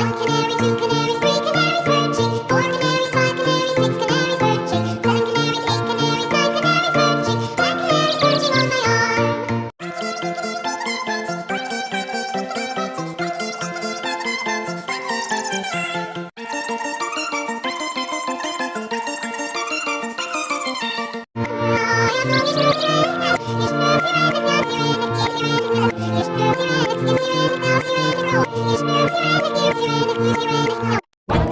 One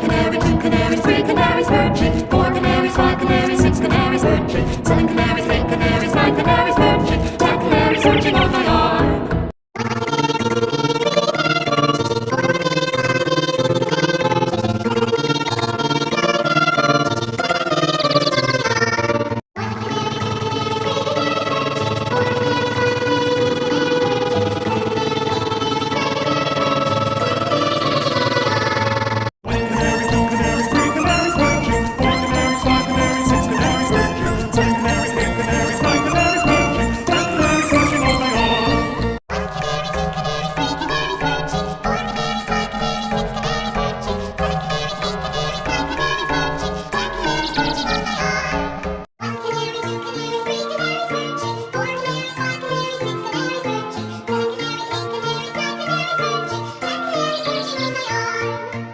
canary, two canaries, three canaries perching, four canaries, five canaries, six canaries perching, seven canaries, eight canaries, nine canaries perching, 10 canaries perching on my arm. Canaries,